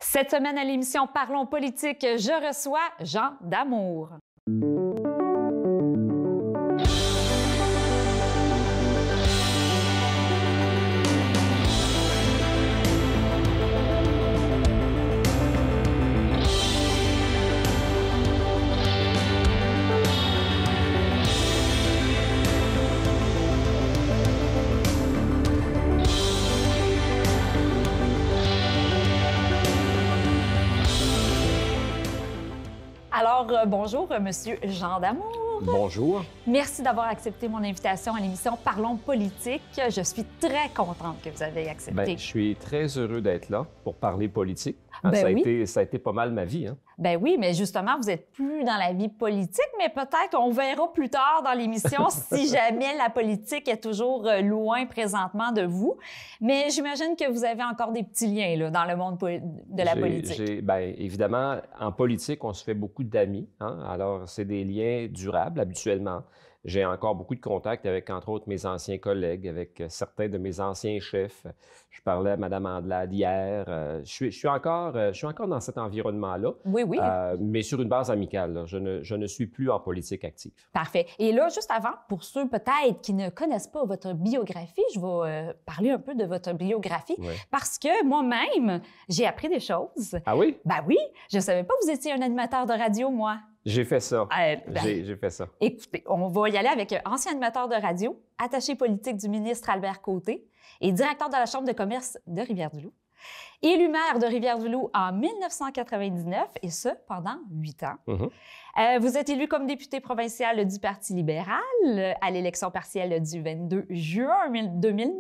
Cette semaine à l'émission Parlons politique, je reçois Jean Damour. Alors, bonjour, Monsieur Jean Damour. Bonjour. Merci d'avoir accepté mon invitation à l'émission Parlons politique. Je suis très contente que vous avez accepté. Bien, je suis très heureux d'être là pour parler politique. Ça a été pas mal ma vie. Ben oui, mais justement, vous n'êtes plus dans la vie politique, mais peut-être on verra plus tard dans l'émission si jamais la politique est toujours loin présentement de vous. Mais j'imagine que vous avez encore des petits liens là, dans le monde de la politique. Bien, évidemment, en politique, on se fait beaucoup d'amis. Alors, c'est des liens durables habituellement. J'ai encore beaucoup de contacts avec, entre autres, mes anciens collègues, avec certains de mes anciens chefs. Je parlais à Mme Andelade hier. Je suis encore dans cet environnement-là. Oui, oui. Mais sur une base amicale. Là. Je ne suis plus en politique active. Parfait. Et là, juste avant, pour ceux peut-être qui ne connaissent pas votre biographie, je vais parler un peu de votre biographie. Oui. Parce que moi-même, j'ai appris des choses. Ah oui? Ben oui. Je ne savais pas que vous étiez un animateur de radio, moi. J'ai fait ça. J'ai fait ça. Écoutez, on va y aller avec ancien animateur de radio, attaché politique du ministre Albert Côté et directeur de la Chambre de commerce de Rivière-du-Loup. Élu maire de Rivière-du-Loup en 1999, et ce, pendant 8 ans. Mm-hmm. Vous êtes élu comme député provincial du Parti libéral à l'élection partielle du 22 juin 2009.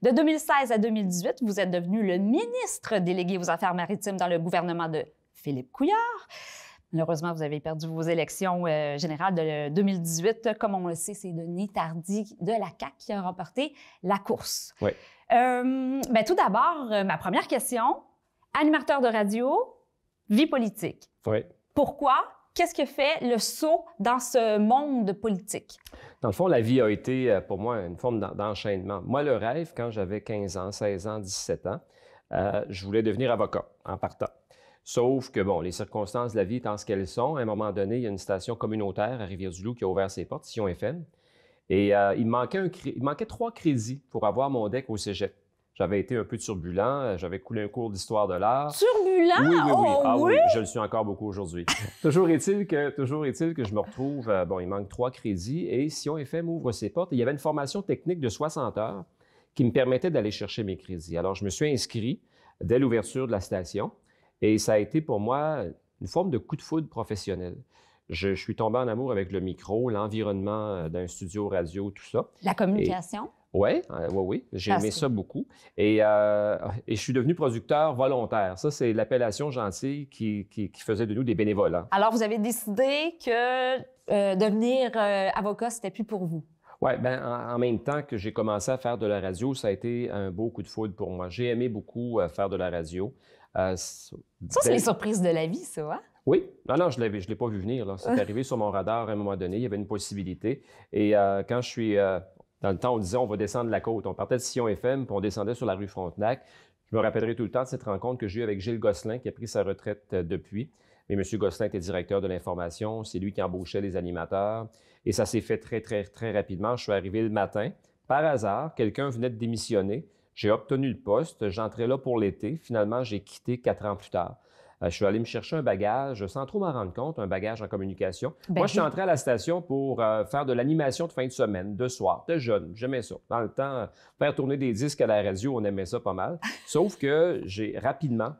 De 2016 à 2018, vous êtes devenu le ministre délégué aux Affaires maritimes dans le gouvernement de Philippe Couillard. Malheureusement, vous avez perdu vos élections générales de 2018. Comme on le sait, c'est Denis Tardy de la CAQ qui a remporté la course. Oui. Tout d'abord, ma première question, animateur de radio, vie politique. Oui. Pourquoi? Qu'est-ce qui fait le saut dans ce monde politique? Dans le fond, la vie a été, pour moi, une forme d'enchaînement. Moi, le rêve, quand j'avais 15 ans, 16 ans, 17 ans, je voulais devenir avocat en partant. Sauf que, bon, les circonstances de la vie étant ce qu'elles sont, à un moment donné, il y a une station communautaire à Rivière-du-Loup qui a ouvert ses portes, Sion FM. Et il manquait 3 crédits pour avoir mon DEC au cégep. J'avais été un peu turbulent, j'avais coulé un cours d'histoire de l'art. Turbulent? Oui, oui, oui. Oh, oui, je le suis encore beaucoup aujourd'hui. Toujours est-il que je me retrouve, il manque 3 crédits et Sion FM ouvre ses portes. Et il y avait une formation technique de 60 heures qui me permettait d'aller chercher mes crédits. Alors, je me suis inscrit dès l'ouverture de la station. Et ça a été pour moi une forme de coup de foudre professionnel. Je suis tombé en amour avec le micro, l'environnement d'un studio radio, tout ça. La communication? Oui. J'ai aimé ça beaucoup. Et je suis devenu producteur volontaire. Ça, c'est l'appellation gentille qui faisait de nous des bénévoles. Alors, vous avez décidé que devenir avocat, c'était plus pour vous? Oui, en même temps que j'ai commencé à faire de la radio, ça a été un beau coup de foudre pour moi. J'ai aimé beaucoup faire de la radio. C'est les surprises de la vie, ça, hein? Oui. Non, je l'ai pas vu venir. Là. C'est arrivé sur mon radar à un moment donné. Il y avait une possibilité. Et quand je suis... dans le temps, on disait on va descendre la côte. On partait de Sion FM, puis on descendait sur la rue Frontenac. Je me rappellerai tout le temps de cette rencontre que j'ai eue avec Gilles Gosselin, qui a pris sa retraite depuis. Mais M. Gosselin était directeur de l'information. C'est lui qui embauchait les animateurs. Et ça s'est fait très, très, très rapidement. Je suis arrivé le matin. Par hasard, quelqu'un venait de démissionner. J'ai obtenu le poste. J'entrais là pour l'été. Finalement, j'ai quitté 4 ans plus tard. Je suis allé me chercher un bagage, sans trop m'en rendre compte, un bagage en communication. Moi, je suis entré à la station pour faire de l'animation de fin de semaine, de soir, de jeune. J'aimais ça. Dans le temps, faire tourner des disques à la radio, on aimait ça pas mal. Sauf que j'ai rapidement,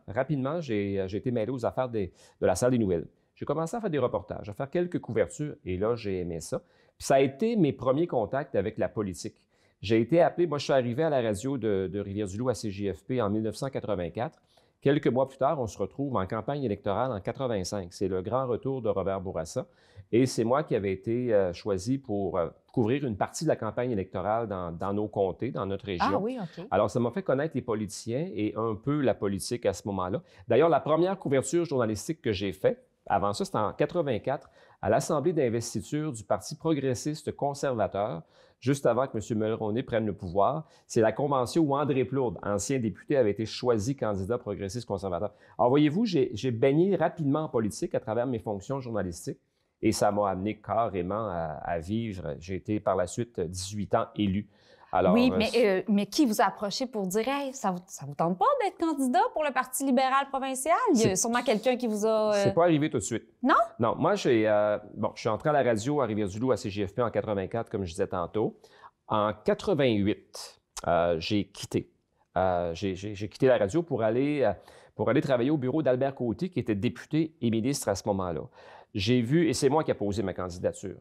j'ai été mêlé aux affaires de la salle des nouvelles. J'ai commencé à faire des reportages, à faire quelques couvertures, et là, j'ai aimé ça. Puis ça a été mes premiers contacts avec la politique. J'ai été appelé, moi, je suis arrivé à la radio de Rivière-du-Loup à CJFP en 1984. Quelques mois plus tard, on se retrouve en campagne électorale en 85. C'est le grand retour de Robert Bourassa. Et c'est moi qui avais été choisi pour couvrir une partie de la campagne électorale dans nos comtés, dans notre région. Ah oui, OK. Alors, ça m'a fait connaître les politiciens et un peu la politique à ce moment-là. D'ailleurs, la première couverture journalistique que j'ai faite, Avant ça, c'était en 84, à l'Assemblée d'investiture du Parti progressiste conservateur, juste avant que M. Mulroney prenne le pouvoir. C'est la convention où André Plourde, ancien député, avait été choisi candidat progressiste conservateur. Alors, voyez-vous, j'ai baigné rapidement en politique à travers mes fonctions journalistiques et ça m'a amené carrément à vivre. J'ai été par la suite 18 ans élu. Alors, oui, mais qui vous a approché pour dire hey, ça vous tente pas d'être candidat pour le Parti libéral provincial? Il y a sûrement quelqu'un qui vous a... C'est pas arrivé tout de suite. Non? Non, moi, je suis entré à la radio à Rivière-du-Loup, à CJFP en 84, comme je disais tantôt. En 88, j'ai quitté. J'ai quitté la radio pour aller travailler au bureau d'Albert Côté, qui était député et ministre à ce moment-là. J'ai vu, et c'est moi qui ai posé ma candidature,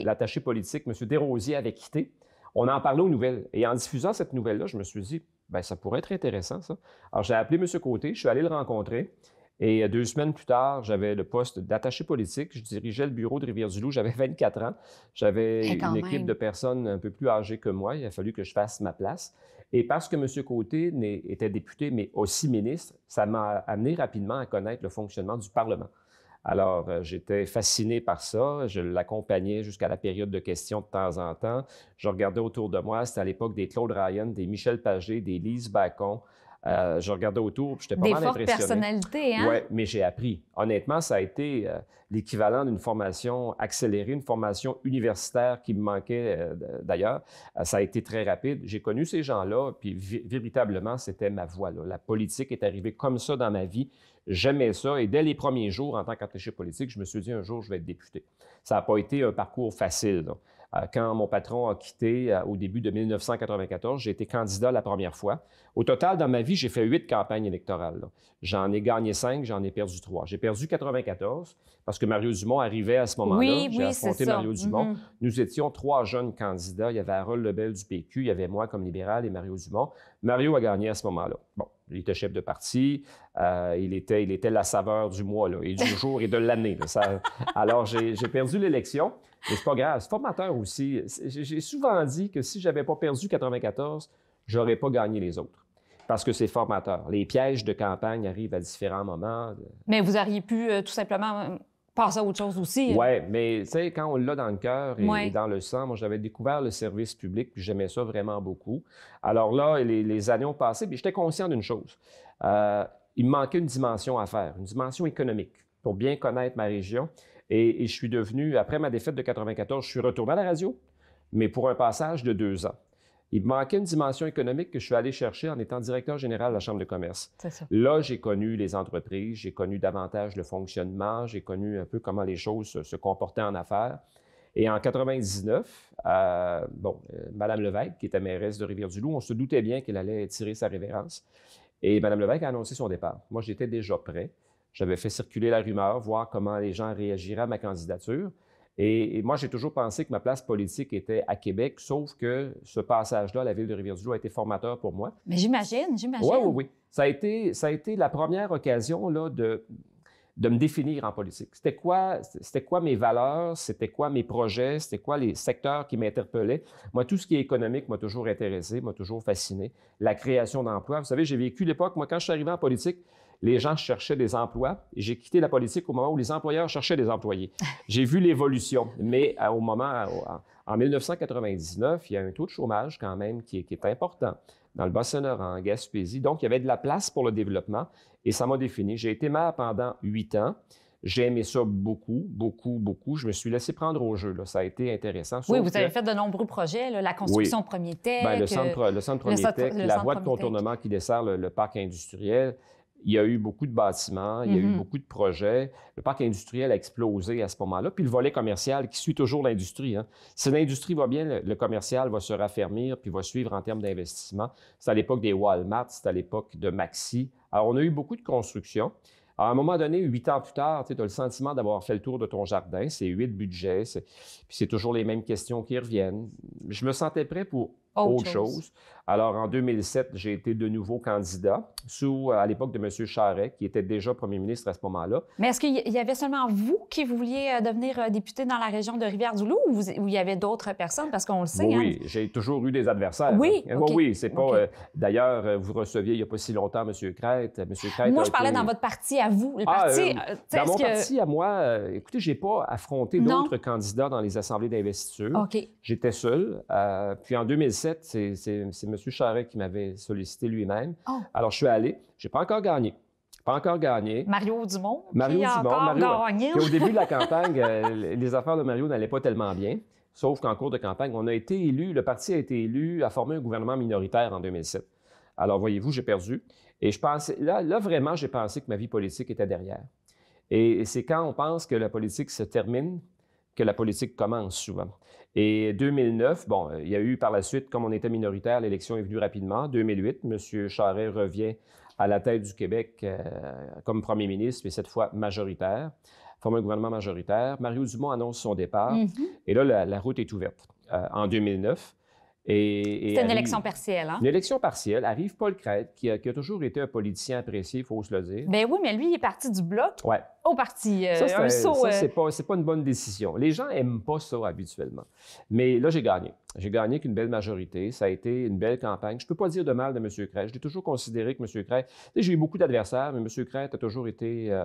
l'attaché politique, M. Desrosiers, avait quitté. On en parlait aux nouvelles. Et en diffusant cette nouvelle-là, je me suis dit, bien, ça pourrait être intéressant, ça. Alors, j'ai appelé M. Côté, je suis allé le rencontrer. Et 2 semaines plus tard, j'avais le poste d'attaché politique. Je dirigeais le bureau de Rivière-du-Loup. J'avais 24 ans. J'avais une équipe de personnes un peu plus âgées que moi. Il a fallu que je fasse ma place. Et parce que M. Côté était député, mais aussi ministre, ça m'a amené rapidement à connaître le fonctionnement du Parlement. Alors, j'étais fasciné par ça. Je l'accompagnais jusqu'à la période de questions de temps en temps. Je regardais autour de moi. C'était à l'époque des Claude Ryan, des Michel Pagé, des Lise Bacon. Je regardais autour, puis j'étais pas mal impressionné. Des fortes personnalités, hein? Oui, mais j'ai appris. Honnêtement, ça a été l'équivalent d'une formation accélérée, une formation universitaire qui me manquait d'ailleurs. Ça a été très rapide. J'ai connu ces gens-là, puis véritablement, c'était ma voie, là. La politique est arrivée comme ça dans ma vie. J'aimais ça, et dès les premiers jours, en tant qu'attaché politique, je me suis dit un jour, je vais être député. Ça n'a pas été un parcours facile, là. Quand mon patron a quitté au début de 1994, j'ai été candidat la première fois. Au total, dans ma vie, j'ai fait 8 campagnes électorales. J'en ai gagné 5, j'en ai perdu 3. J'ai perdu 94 parce que Mario Dumont arrivait à ce moment-là. Oui, j'ai affronté Mario Dumont. Mm-hmm. Nous étions 3 jeunes candidats. Il y avait Harold Lebel du PQ, il y avait moi comme libéral et Mario Dumont. Mario a gagné à ce moment-là. Bon, il était chef de parti, il était la saveur du mois, là, et du jour et de l'année. Alors, j'ai perdu l'élection. Mais c'est pas grave, c'est formateur aussi. J'ai souvent dit que si j'avais pas perdu 94, j'aurais pas gagné les autres. Parce que c'est formateur. Les pièges de campagne arrivent à différents moments. Mais vous auriez pu tout simplement passer à autre chose aussi. Oui, mais tu sais, quand on l'a dans le cœur et dans le sang, moi, j'avais découvert le service public, puis j'aimais ça vraiment beaucoup. Alors là, les années ont passé, puis j'étais conscient d'une chose. Il me manquait une dimension à faire, une dimension économique, pour bien connaître ma région. Et je suis devenu, après ma défaite de 94, je suis retourné à la radio, mais pour un passage de 2 ans. Il me manquait une dimension économique que je suis allé chercher en étant directeur général de la Chambre de commerce. C'est ça. Là, j'ai connu les entreprises, j'ai connu davantage le fonctionnement, j'ai connu un peu comment les choses se comportaient en affaires. Et en 99, Mme Levesque, qui était mairesse de Rivière-du-Loup, on se doutait bien qu'elle allait tirer sa révérence. Et Mme Levesque a annoncé son départ. Moi, j'étais déjà prêt. J'avais fait circuler la rumeur, voir comment les gens réagiraient à ma candidature. Et moi, j'ai toujours pensé que ma place politique était à Québec, sauf que ce passage-là à la ville de Rivière-du-Loup a été formateur pour moi. Mais j'imagine. Oui. Ça a été la première occasion là, de me définir en politique. C'était quoi mes valeurs, c'était quoi mes projets, c'était quoi les secteurs qui m'interpellaient. Moi, tout ce qui est économique m'a toujours intéressé, m'a toujours fasciné. La création d'emplois. Vous savez, j'ai vécu l'époque, moi, quand je suis arrivé en politique, les gens cherchaient des emplois et j'ai quitté la politique au moment où les employeurs cherchaient des employés. J'ai vu l'évolution, mais en 1999, il y a un taux de chômage quand même qui est important dans le Bas-Saint-Laurent, en Gaspésie. Donc, il y avait de la place pour le développement et ça m'a défini. J'ai été maire pendant 8 ans. J'ai aimé ça beaucoup. Je me suis laissé prendre au jeu, là. Ça a été intéressant. Oui, vous avez fait de nombreux projets, là, la construction de Premier Tech. Bien, le centre Premier Tech, la voie de contournement qui dessert le parc industriel. Il y a eu beaucoup de bâtiments, il y a eu beaucoup de projets. Le parc industriel a explosé à ce moment-là. Puis le volet commercial qui suit toujours l'industrie. Hein. Si l'industrie va bien, le commercial va se raffermir puis va suivre en termes d'investissement. C'est à l'époque des Walmart, c'est à l'époque de Maxi. Alors, on a eu beaucoup de construction. À un moment donné, 8 ans plus tard, tu as le sentiment d'avoir fait le tour de ton jardin. C'est 8 budgets, puis c'est toujours les mêmes questions qui reviennent. Je me sentais prêt pour autre chose. Alors, en 2007, j'ai été de nouveau candidat à l'époque de M. Charest, qui était déjà premier ministre à ce moment-là. Mais est-ce qu'il y avait seulement vous qui vouliez devenir député dans la région de Rivière-du-Loup ou il y avait d'autres personnes? Parce qu'on le sait. Oui, j'ai toujours eu des adversaires. Oui, okay. Oui, c'est pas... D'ailleurs, vous receviez il n'y a pas si longtemps M. Crête. Moi, je parlais dans votre parti à vous. Le parti, dans mon parti à moi, écoutez, je n'ai pas affronté d'autres candidats dans les assemblées d'investiture. Okay. J'étais seul. Puis en 2007, c'est M. Charest qui m'avait sollicité lui-même. Oh. Alors, je suis allé. Je n'ai pas encore gagné. Pas encore gagné. Mario Dumont. Mario qui Dumont. A encore gagné. Puis au début de la campagne, les affaires de Mario n'allaient pas tellement bien. Sauf qu'en cours de campagne, on a été élu, le parti a été élu à former un gouvernement minoritaire en 2007. Alors, voyez-vous, j'ai perdu. Et je pensais, là vraiment, j'ai pensé que ma vie politique était derrière. Et c'est quand on pense que la politique se termine que la politique commence souvent. Et 2009, bon, il y a eu par la suite, comme on était minoritaire, l'élection est venue rapidement. 2008, M. Charest revient à la tête du Québec comme premier ministre, mais cette fois majoritaire, forme un gouvernement majoritaire. Mario Dumont annonce son départ. Et là, la route est ouverte en 2009. C'était une élection partielle, hein? Une élection partielle. Arrive Paul Crête, qui a toujours été un politicien apprécié, il faut se le dire. Bien oui, mais lui, il est parti du Bloc au parti. Ça, c'est pas une bonne décision. Les gens n'aiment pas ça habituellement. Mais là, j'ai gagné. J'ai gagné avec une belle majorité. Ça a été une belle campagne. Je ne peux pas dire de mal de M. Crête. J'ai toujours considéré que M. Crête... J'ai eu beaucoup d'adversaires, mais M. Crête a toujours été...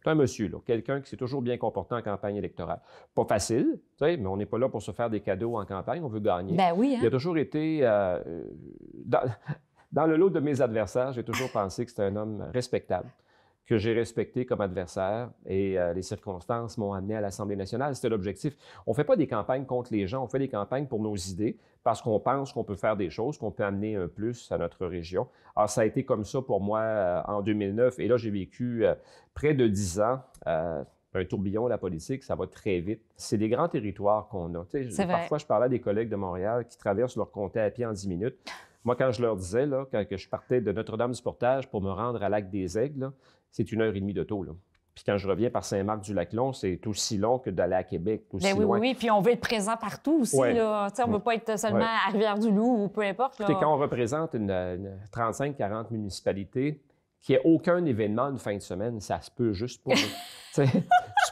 C'est un monsieur, quelqu'un qui s'est toujours bien comporté en campagne électorale. Pas facile, mais on n'est pas là pour se faire des cadeaux en campagne, on veut gagner. Ben oui, hein? Il a toujours été... dans le lot de mes adversaires, j'ai toujours pensé que c'était un homme respectable, que j'ai respecté comme adversaire, et les circonstances m'ont amené à l'Assemblée nationale. C'était l'objectif. On ne fait pas des campagnes contre les gens, on fait des campagnes pour nos idées, parce qu'on pense qu'on peut faire des choses, qu'on peut amener un plus à notre région. Alors, ça a été comme ça pour moi en 2009, et là, j'ai vécu près de 10 ans. Un tourbillon, la politique, ça va très vite. C'est des grands territoires qu'on a. Parfois, je parlais à des collègues de Montréal qui traversent leur comté à pied en 10 minutes. Moi, quand je leur disais, quand je partais de Notre-Dame-du-Portage pour me rendre à Lac-des-Aigles, c'est 1h30 d'auto. Puis quand je reviens par Saint-Marc-du-Lac-Long, c'est aussi long que d'aller à Québec. Oui, puis on veut être présent partout aussi. On ne veut pas être seulement à Rivière-du-Loup ou peu importe. Là. Quand on représente une 35-40 municipalités, qu'il n'y ait aucun événement une fin de semaine, ça se peut juste pas. Tu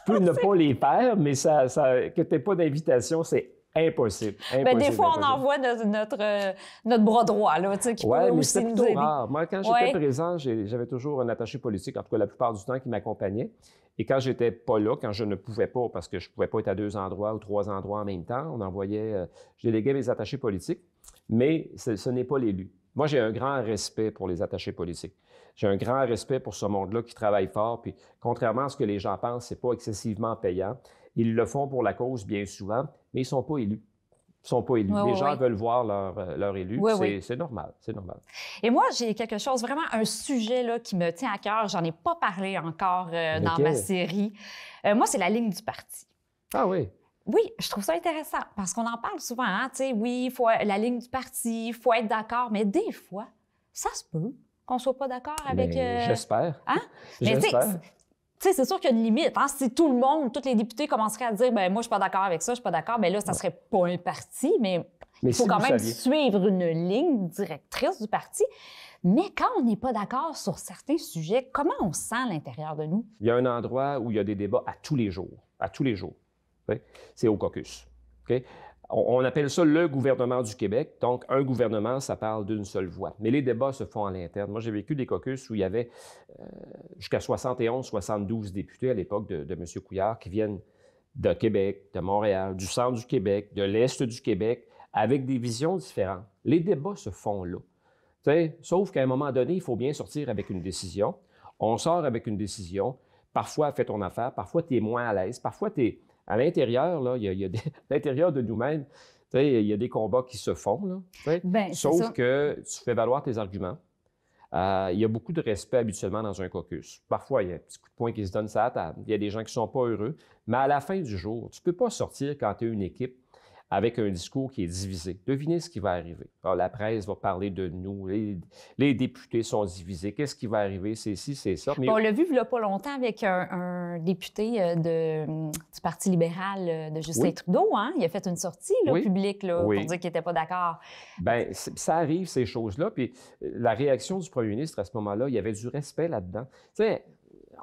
peux ne pas les faire, mais que tu n'aies pas d'invitation, c'est impossible. Des fois, on envoie notre bras droit, là, qui peut mais aussi c'est nous plutôt aider. rare. Moi, quand j'étais présent, j'avais toujours un attaché politique, en tout cas la plupart du temps, qui m'accompagnait. Et quand j'étais pas là, quand je ne pouvais pas, parce que je ne pouvais pas être à 2 endroits ou 3 endroits en même temps, on envoyait, je déléguais mes attachés politiques, mais ce n'est pas l'élu. Moi, j'ai un grand respect pour les attachés politiques. J'ai un grand respect pour ce monde-là qui travaille fort. Puis, contrairement à ce que les gens pensent, c'est pas excessivement payant. Ils le font pour la cause bien souvent, mais ils ne sont pas élus. Ils ne sont pas élus. Les gens veulent voir leur élu. C'est normal. C'est normal. Et moi, j'ai quelque chose, vraiment un sujet là, qui me tient à cœur. J'en ai pas parlé encore dans ma série. Moi, c'est la ligne du parti. Ah oui? Oui, je trouve ça intéressant parce qu'on en parle souvent. Hein? Oui, la ligne du parti, il faut être d'accord, mais des fois, ça se peut qu'on ne soit pas d'accord avec... J'espère. Hein? J'espère. C'est sûr qu'il y a une limite. Hein? Si tout le monde, tous les députés commenceraient à dire « moi, je ne suis pas d'accord avec ça, je ne suis pas d'accord », bien là, ça ne serait pas un parti, mais il faut quand même suivre une ligne directrice du parti. Mais quand on n'est pas d'accord sur certains sujets, comment on se sent à l'intérieur de nous? Il y a un endroit où il y a des débats à tous les jours. À tous les jours. C'est au caucus. Okay? On appelle ça le gouvernement du Québec. Donc, un gouvernement, ça parle d'une seule voix. Mais les débats se font à l'interne. Moi, j'ai vécu des caucus où il y avait jusqu'à 71, 72 députés à l'époque de M. Couillard qui viennent de Québec, de Montréal, du centre du Québec, de l'est du Québec, avec des visions différentes. Les débats se font là. Sauf qu'à un moment donné, il faut bien sortir avec une décision. On sort avec une décision. Parfois, fais ton affaire. Parfois, tu es moins à l'aise. Parfois, tu es... À l'intérieur, là, à l'intérieur de nous-mêmes, il y a des combats qui se font. Là, sauf que tu fais valoir tes arguments. Il y a beaucoup de respect habituellement dans un caucus. Parfois, il y a un petit coup de poing qui se donne ça à la table. Il y a des gens qui ne sont pas heureux. Mais à la fin du jour, tu ne peux pas sortir quand tu es une équipe avec un discours qui est divisé. Devinez ce qui va arriver. Alors, la presse va parler de nous, les députés sont divisés. Qu'est-ce qui va arriver? C'est ci, c'est ça. Mais... On l'a vu il n'y a pas longtemps avec un député du Parti libéral de Justin Trudeau. Hein? Il a fait une sortie publique là, pour dire qu'il n'était pas d'accord. Bien, ça arrive, ces choses-là. Puis la réaction du premier ministre à ce moment-là, il y avait du respect là-dedans. Tu sais,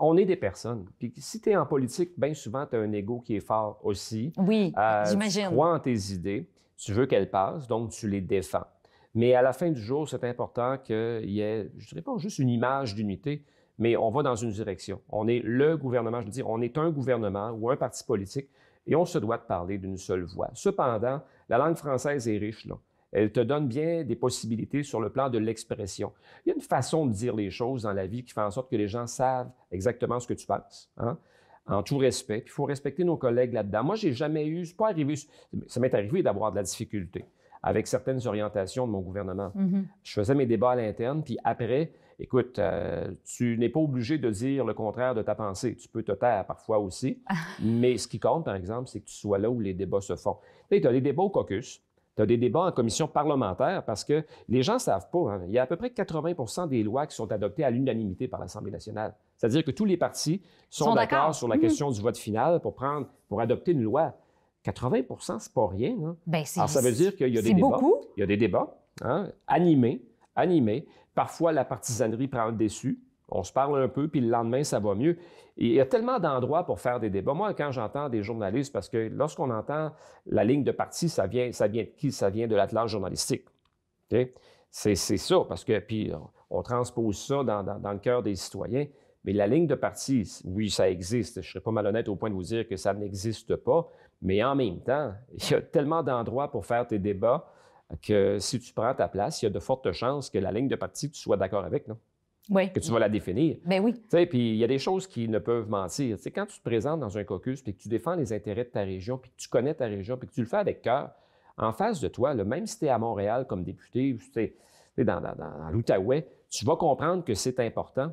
on est des personnes. Puis si tu es en politique, bien souvent, tu as un ego qui est fort aussi. Oui, j'imagine. Tu crois en tes idées, tu veux qu'elles passent, donc tu les défends. Mais à la fin du jour, c'est important qu'il y ait, je ne dirais pas juste une image d'unité, mais on va dans une direction. On est le gouvernement, je veux dire, on est un gouvernement ou un parti politique et on se doit de parler d'une seule voix. Cependant, la langue française est riche, là. Elle te donne bien des possibilités sur le plan de l'expression. Il y a une façon de dire les choses dans la vie qui fait en sorte que les gens savent exactement ce que tu penses, hein? En tout respect. Puis il faut respecter nos collègues là-dedans. Moi, j'ai jamais eu, c'est pas arrivé, ça m'est arrivé d'avoir de la difficulté avec certaines orientations de mon gouvernement. Je faisais mes débats à l'interne, puis après, écoute, tu n'es pas obligé de dire le contraire de ta pensée. Tu peux te taire parfois aussi. Mais ce qui compte, par exemple, c'est que tu sois là où les débats se font. Tu sais, tu as des débats au caucus. Tu as des débats en commission parlementaire parce que les gens ne savent pas. Hein, il y a à peu près 80 des lois qui sont adoptées à l'unanimité par l'Assemblée nationale. C'est-à-dire que tous les partis sont d'accord sur la question du vote final pour adopter une loi. 80 c'est pas rien. Hein? Bien, alors, ça veut dire qu'il y a des débats. Beaucoup. Il y a des débats animés. Parfois, la partisanerie prend le dessus. On se parle un peu, puis le lendemain, ça va mieux. Et il y a tellement d'endroits pour faire des débats. Moi, quand j'entends des journalistes, parce que lorsqu'on entend la ligne de parti, ça vient de qui? Ça vient de l'attelage journalistique. Okay? C'est ça, parce que, puis on transpose ça dans le cœur des citoyens. Mais la ligne de parti, oui, ça existe. Je serais pas malhonnête au point de vous dire que ça n'existe pas. Mais en même temps, il y a tellement d'endroits pour faire tes débats que si tu prends ta place, il y a de fortes chances que la ligne de parti, tu sois d'accord avec, non? Oui. Que tu vas la définir. Bien oui. Puis il y a des choses qui ne peuvent mentir. T'sais, quand tu te présentes dans un caucus, puis que tu défends les intérêts de ta région, puis que tu connais ta région, puis que tu le fais avec cœur, en face de toi, là, même si tu es à Montréal comme député, ou si tu es dans l'Outaouais, tu vas comprendre que c'est important.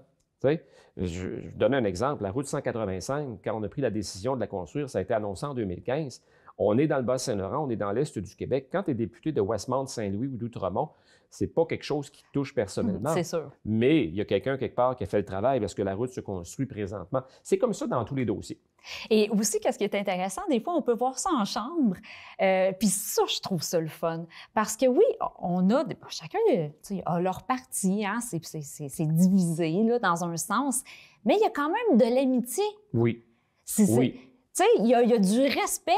Je vais donner un exemple. La route 185, quand on a pris la décision de la construire, ça a été annoncé en 2015. On est dans le Bas-Saint-Laurent, on est dans l'Est du Québec. Quand tu es député de Westmount, Saint-Louis ou d'Outremont, c'est pas quelque chose qui te touche personnellement. C'est sûr. Mais il y a quelqu'un quelque part qui a fait le travail parce que la route se construit présentement. C'est comme ça dans tous les dossiers. Et aussi, qu'est-ce qui est intéressant, des fois, on peut voir ça en chambre. Puis ça, je trouve ça le fun. Parce que oui, on a, chacun a leur parti, hein, c'est divisé là, dans un sens, mais il y a quand même de l'amitié. Oui. Oui. Tu sais, il y a du respect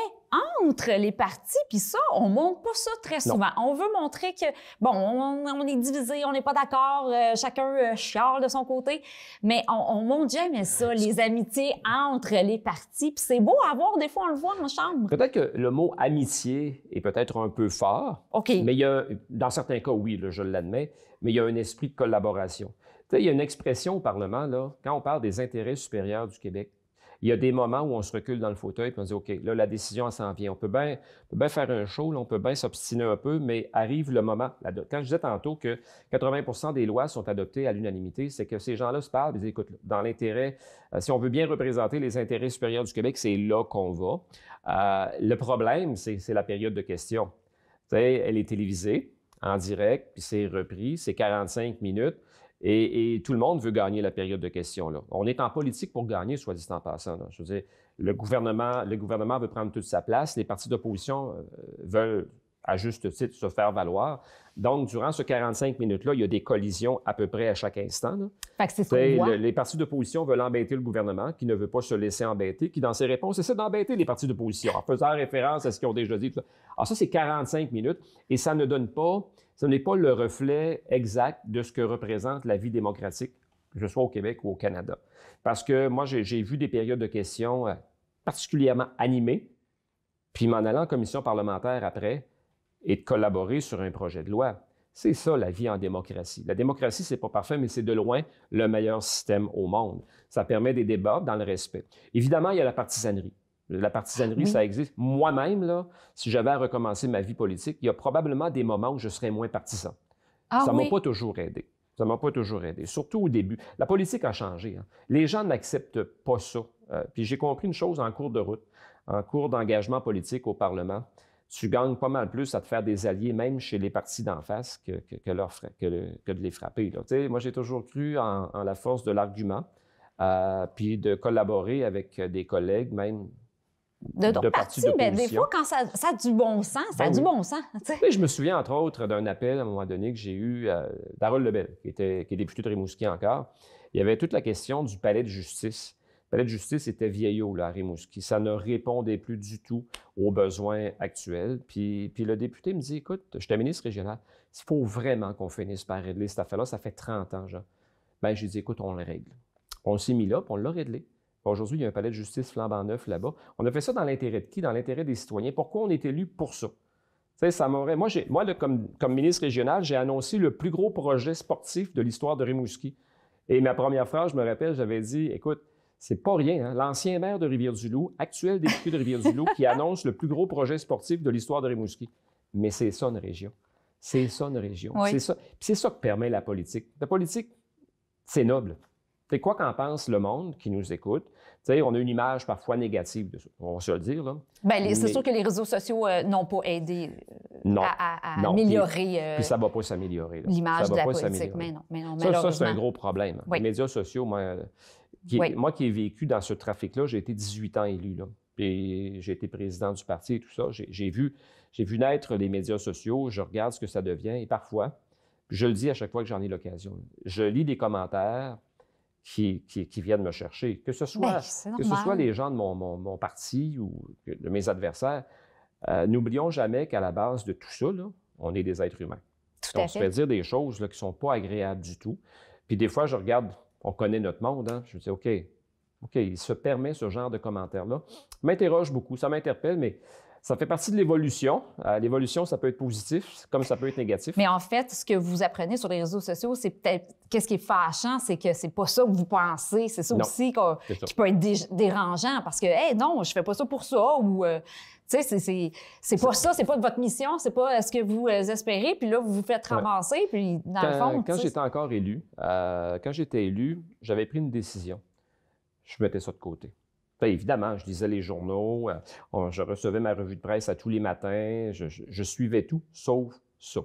entre les partis, puis ça, on montre pas ça très souvent. Non. On veut montrer que, bon, on est divisé, on n'est pas d'accord, chacun chiale de son côté, mais on montre jamais ça, les amitiés entre les partis, puis c'est beau à voir, des fois, on le voit en chambre. Peut-être que le mot « amitié » est peut-être un peu fort, mais il y a, dans certains cas, oui, là, je l'admets, mais il y a un esprit de collaboration. Tu sais, il y a une expression au Parlement, là, quand on parle des intérêts supérieurs du Québec, il y a des moments où on se recule dans le fauteuil et on se dit, OK, là, la décision, elle s'en vient. On peut bien faire un show, là, on peut bien s'obstiner un peu, mais arrive le moment. Quand je disais tantôt que 80 des lois sont adoptées à l'unanimité, c'est que ces gens-là se parlent et disent, écoute, dans l'intérêt, si on veut bien représenter les intérêts supérieurs du Québec, c'est là qu'on va. Le problème, c'est la période de questions. Tu sais, elle est télévisée, en direct, puis c'est repris, c'est 45 minutes. Et tout le monde veut gagner la période de questions. Là. On est en politique pour gagner, soit dit en passant. Là. Je veux dire, le gouvernement veut prendre toute sa place. Les partis d'opposition veulent, à juste titre, se faire valoir. Donc, durant ce 45 minutes-là, il y a des collisions à peu près à chaque instant. Là. Fait que c'est ce qu'on voit. Les partis d'opposition veulent embêter le gouvernement, qui ne veut pas se laisser embêter, qui, dans ses réponses, essaie d'embêter les partis d'opposition, en faisant référence à ce qu'ils ont déjà dit. Alors ça, c'est 45 minutes, et ça ne donne pas... Ce n'est pas le reflet exact de ce que représente la vie démocratique, que ce soit au Québec ou au Canada. Parce que moi, j'ai vu des périodes de questions particulièrement animées, puis m'en allant en commission parlementaire après et de collaborer sur un projet de loi. C'est ça, la vie en démocratie. La démocratie, c'est pas parfait, mais c'est de loin le meilleur système au monde. Ça permet des débats dans le respect. Évidemment, il y a la partisanerie. La partisanerie, ça existe. Moi-même, là, si j'avais à recommencer ma vie politique, il y a probablement des moments où je serais moins partisan. Ça ne m'a pas toujours aidé. Ça ne m'a pas toujours aidé, surtout au début. La politique a changé. Hein. Les gens n'acceptent pas ça. Puis j'ai compris une chose en cours de route, en cours d'engagement politique au Parlement. tu gagnes pas mal plus à te faire des alliés, même chez les partis d'en face, que de les frapper. Là. Tu sais, moi, j'ai toujours cru en la force de l'argument, puis de collaborer avec des collègues, même de d'autres partis, mais des fois, quand ça a du bon sens, ça a du bon sens. Oui, je me souviens, entre autres, d'un appel à un moment donné que j'ai eu d'Harold Lebel, qui est député de Rimouski encore. Il y avait toute la question du palais de justice. Le palais de justice était vieillot là, à Rimouski. Ça ne répondait plus du tout aux besoins actuels. Puis le député me dit, écoute, je suis ministre régional, il faut vraiment qu'on finisse par régler cette affaire-là. Ça fait 30 ans, genre. Bien, j'ai dit, écoute, on le règle. On s'est mis là, puis on l'a réglé. Aujourd'hui, il y a un palais de justice flambant neuf là-bas. On a fait ça dans l'intérêt de qui? Dans l'intérêt des citoyens. Pourquoi on est élu pour ça? Tu sais, ça m'aurait... Moi, comme ministre régional, j'ai annoncé le plus gros projet sportif de l'histoire de Rimouski. Et ma première phrase, je me rappelle, j'avais dit, écoute, c'est pas rien, hein? L'ancien maire de Rivière-du-Loup, actuel député de Rivière-du-Loup, qui annonce le plus gros projet sportif de l'histoire de Rimouski. Mais c'est ça, une région. C'est ça, une région. Oui. C'est ça. Puis c'est ça que permet la politique. La politique, c'est noble. C'est quoi qu'en pense le monde qui nous écoute? Tu sais, on a une image parfois négative de ça, on va se le dire. Là. Bien, c'est sûr que les réseaux sociaux n'ont pas aidé à améliorer puis ça ne va pas s'améliorer. l'image de la politique. Mais non, malheureusement. Ça, c'est un gros problème. Oui. Les médias sociaux, moi qui ai vécu dans ce trafic-là, j'ai été 18 ans élu. Là. Puis j'ai été président du parti et tout ça. J'ai vu naître les médias sociaux, je regarde ce que ça devient et parfois, je le dis à chaque fois que j'en ai l'occasion, je lis des commentaires qui viennent me chercher. Que ce soit les gens de mon parti ou de mes adversaires, n'oublions jamais qu'à la base de tout ça, là, on est des êtres humains. Tout à fait. On se fait dire des choses là, qui ne sont pas agréables du tout. Puis des fois, je regarde, on connaît notre monde, hein, je me dis, OK, il se permet ce genre de commentaires-là. Ça m'interroge beaucoup, ça m'interpelle, mais ça fait partie de l'évolution. L'évolution, ça peut être positif comme ça peut être négatif. Mais en fait, ce que vous apprenez sur les réseaux sociaux, c'est peut-être... Qu'est-ce qui est fâchant, c'est que c'est pas ça que vous pensez. C'est ça aussi qui peut être dérangeant parce que, hey, non, je fais pas ça pour ça. Ou, tu sais, c'est pas ça, c'est pas votre mission, c'est pas ce que vous espérez. Puis là, vous vous faites ramasser. Puis dans le fond... Quand j'étais encore élu, j'avais pris une décision. Je mettais ça de côté. Bien, évidemment, je lisais les journaux, je recevais ma revue de presse à tous les matins, je suivais tout, sauf ça.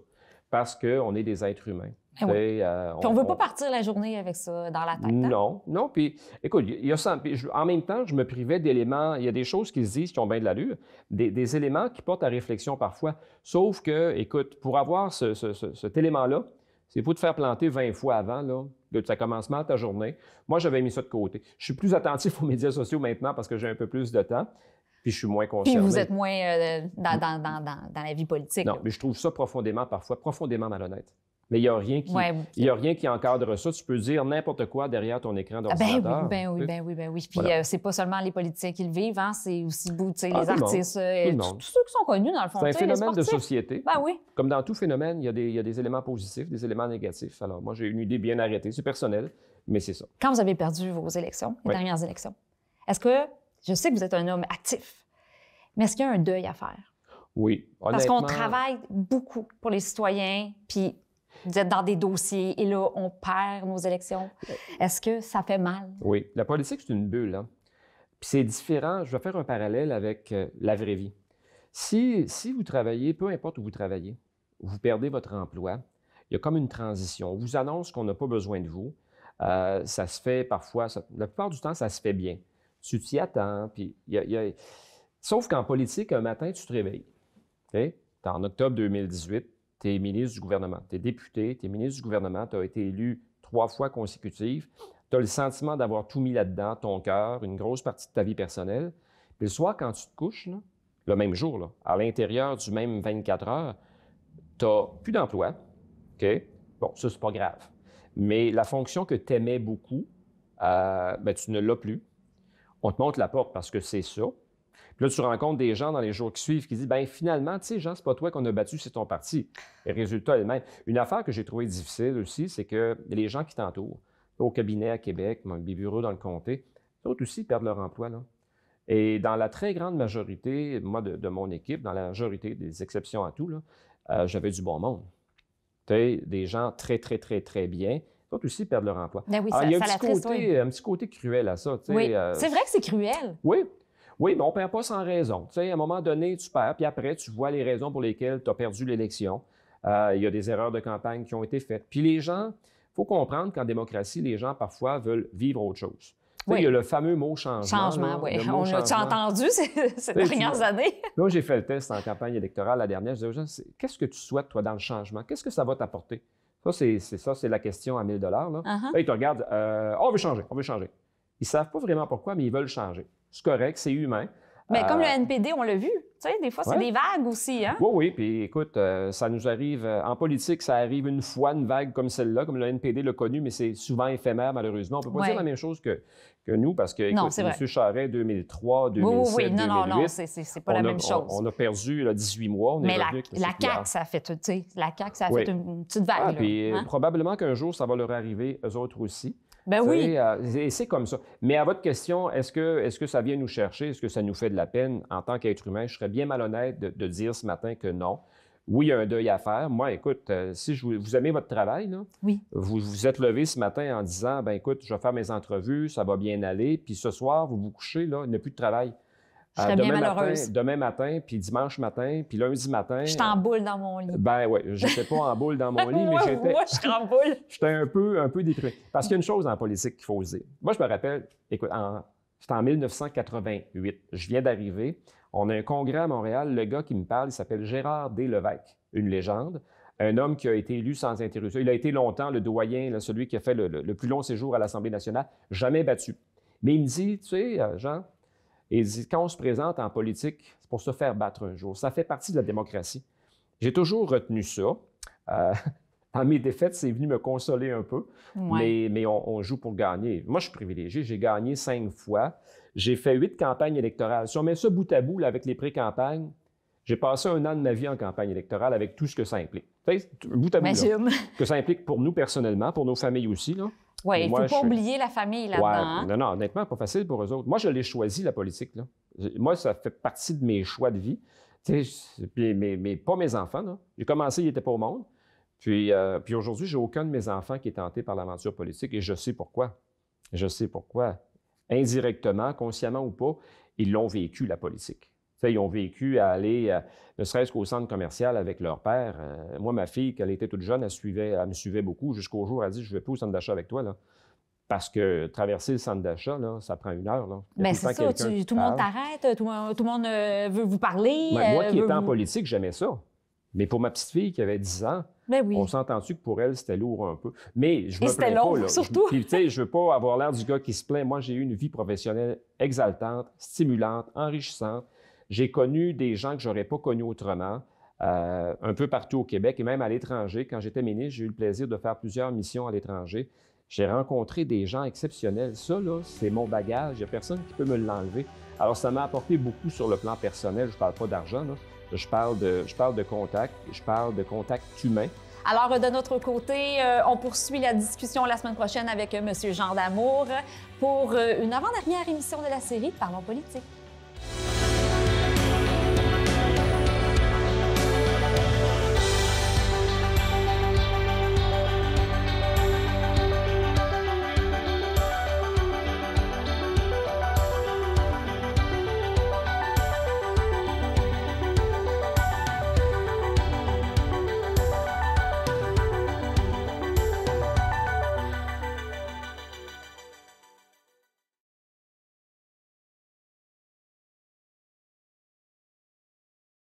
Parce qu'on est des êtres humains. Oui. Puis on ne veut pas partir la journée avec ça dans la tête. Hein? Non. Puis, écoute, il y a ça. En même temps, je me privais d'éléments. Il y a des choses qui se disent qui ont bien de l'allure, des éléments qui portent à réflexion parfois. Sauf que, écoute, pour avoir cet élément-là, il faut te faire planter 20 fois avant, là, que ça commence mal ta journée. Moi, j'avais mis ça de côté. Je suis plus attentif aux médias sociaux maintenant parce que j'ai un peu plus de temps, puis je suis moins concerné. Puis vous êtes moins dans la vie politique. Non, mais je trouve ça profondément malhonnête. Mais il n'y a rien qui encadre ça. Tu peux dire n'importe quoi derrière ton écran d'ordinateur. Ben oui. Puis voilà. C'est pas seulement les politiciens qui le vivent, hein, c'est aussi les artistes, tous ceux qui sont connus dans le fond. C'est un phénomène de société. Ben oui. Comme dans tout phénomène, il y a des éléments positifs, des éléments négatifs. Alors moi, j'ai une idée bien arrêtée. C'est personnel, mais c'est ça. Quand vous avez perdu vos élections, les dernières élections, est-ce que, je sais que vous êtes un homme actif, mais est-ce qu'il y a un deuil à faire? Oui, honnêtement. Parce qu'on travaille beaucoup pour les citoyens, puis vous êtes dans des dossiers et là, on perd nos élections. Est-ce que ça fait mal? Oui. La politique, c'est une bulle. Hein? Puis c'est différent. Je vais faire un parallèle avec la vraie vie. Si vous travaillez, peu importe où vous travaillez, vous perdez votre emploi, il y a comme une transition. On vous annonce qu'on n'a pas besoin de vous. Ça se fait parfois, la plupart du temps, ça se fait bien. Tu t'y attends. Puis Sauf qu'en politique, un matin, tu te réveilles. Okay? T'es en octobre 2018. Tu es ministre du gouvernement, tu es député, tu es ministre du gouvernement, tu as été élu 3 fois consécutives, tu as le sentiment d'avoir tout mis là-dedans, ton cœur, une grosse partie de ta vie personnelle. Puis le soir, quand tu te couches, là, le même jour, là, à l'intérieur du même 24 heures, tu n'as plus d'emploi. OK? Bon, ça, c'est pas grave. Mais la fonction que tu aimais beaucoup, tu ne l'as plus. On te montre la porte parce que c'est ça. Puis là, tu rencontres des gens dans les jours qui suivent qui disent, bien finalement, tu sais, Jean, c'est pas toi qu'on a battu, c'est ton parti. Et le résultat est le même. Une affaire que j'ai trouvée difficile aussi, c'est que les gens qui t'entourent, au cabinet à Québec, des bureaux dans le comté, d'autres aussi perdent leur emploi, là. Et dans la très grande majorité, moi, de mon équipe, dans la majorité des exceptions à tout, là, j'avais du bon monde. Tu sais, des gens très, très, très, très bien. D'autres aussi perdent leur emploi. Ben oui, alors, il y a un petit côté cruel à ça. Oui, c'est vrai que c'est cruel. Oui. Oui, mais on ne perd pas sans raison. Tu sais, à un moment donné, tu perds, puis après, tu vois les raisons pour lesquelles tu as perdu l'élection. Il y a des erreurs de campagne qui ont été faites. Puis les gens, il faut comprendre qu'en démocratie, les gens, parfois, veulent vivre autre chose. Tu sais, il y a le fameux mot changement. Changement, oui. On l'a-tu entendu ces dernières années? Moi, j'ai fait le test en campagne électorale la dernière. Je disais aux gens, qu'est-ce que tu souhaites, toi, dans le changement? Qu'est-ce que ça va t'apporter? Ça, c'est la question à 1 000 $. Là, ils te regardent, on veut changer, on veut changer. Ils ne savent pas vraiment pourquoi, mais ils veulent changer. C'est correct, c'est humain. Mais comme le NPD, on l'a vu. Tu sais, des fois, c'est des vagues aussi. Hein? Oui, oui. Puis écoute, ça nous arrive, en politique, ça arrive une fois, une vague comme celle-là, comme le NPD l'a connu, mais c'est souvent éphémère, malheureusement. On ne peut pas dire la même chose que nous, parce que, écoute, M. Charest, 2003, 2007, oui, 2008... non, c'est pas la même chose. On a perdu là, 18 mois. Mais la CAQ, ça a fait, tu sais, fait une petite vague. Puis probablement qu'un jour, ça va leur arriver, eux autres aussi. Ben oui. Et c'est comme ça. Mais à votre question, est-ce que ça vient nous chercher? Est-ce que ça nous fait de la peine en tant qu'être humain? Je serais bien malhonnête de dire ce matin que non. Oui, il y a un deuil à faire. Moi, écoute, si vous aimez votre travail, là, vous vous êtes levé ce matin en disant, ben écoute, je vais faire mes entrevues, ça va bien aller, puis ce soir, vous vous couchez, là, il n'y a plus de travail. Je serais bien malheureuse. Demain matin, puis dimanche matin, puis lundi matin. Je suis en boule dans mon lit. Ben oui, je n'étais pas en boule dans mon lit, mais j'étais. Moi, je suis en boule. J'étais un peu déprimé. Parce qu'il y a une chose en politique qu'il faut se dire. Moi, je me rappelle, écoute, c'était en 1988. Je viens d'arriver. On a un congrès à Montréal. Le gars qui me parle, il s'appelle Gérard D. Lévesque, une légende. Un homme qui a été élu sans interruption. Il a été longtemps le doyen, là, celui qui a fait le plus long séjour à l'Assemblée nationale, jamais battu. Mais il me dit, tu sais, Jean, il dit, quand on se présente en politique, c'est pour se faire battre un jour. Ça fait partie de la démocratie. J'ai toujours retenu ça. Dans mes défaites, c'est venu me consoler un peu, mais on joue pour gagner. Moi, je suis privilégié. J'ai gagné 5 fois. J'ai fait 8 campagnes électorales. Si on met ça bout à bout là, avec les pré-campagnes, j'ai passé 1 an de ma vie en campagne électorale avec tout ce que ça implique. Bout à bout, là, que ça implique pour nous personnellement, pour nos familles aussi. Oui, il ne faut pas oublier la famille là-dedans. Ouais, non, honnêtement, pas facile pour eux autres. Moi, je l'ai choisi, la politique. Là. Moi, ça fait partie de mes choix de vie. Mais pas mes enfants. Là. J'ai commencé, ils n'étaient pas au monde. Puis aujourd'hui, j'ai aucun de mes enfants qui est tenté par l'aventure politique et je sais pourquoi. Je sais pourquoi. Indirectement, consciemment ou pas, ils l'ont vécu, la politique. Ils ont vécu à aller, ne serait-ce qu'au centre commercial avec leur père. Moi, ma fille, quand elle était toute jeune, elle me suivait beaucoup jusqu'au jour où elle a dit « Je ne vais plus au centre d'achat avec toi. » Parce que traverser le centre d'achat, ça prend 1 heure. Bien, c'est ça. Tout le monde t'arrête, tout le monde veut vous parler. Moi qui étais en politique, j'aimais ça. Mais pour ma petite fille qui avait 10 ans, on s'entend-tu que pour elle, c'était lourd un peu. Mais je me plains pas. Là. Surtout. Puis, tu sais, je veux pas avoir l'air du gars qui se plaint. Moi, j'ai eu une vie professionnelle exaltante, stimulante, enrichissante. J'ai connu des gens que je n'aurais pas connus autrement, un peu partout au Québec et même à l'étranger. Quand j'étais ministre, j'ai eu le plaisir de faire plusieurs missions à l'étranger. J'ai rencontré des gens exceptionnels. Ça, là, c'est mon bagage. Il n'y a personne qui peut me l'enlever. Alors, ça m'a apporté beaucoup sur le plan personnel. Je ne parle pas d'argent, là. Je parle de contact, je parle de contact humain. Alors, de notre côté, on poursuit la discussion la semaine prochaine avec M. Jean Damour pour une avant-dernière émission de la série Parlons politique.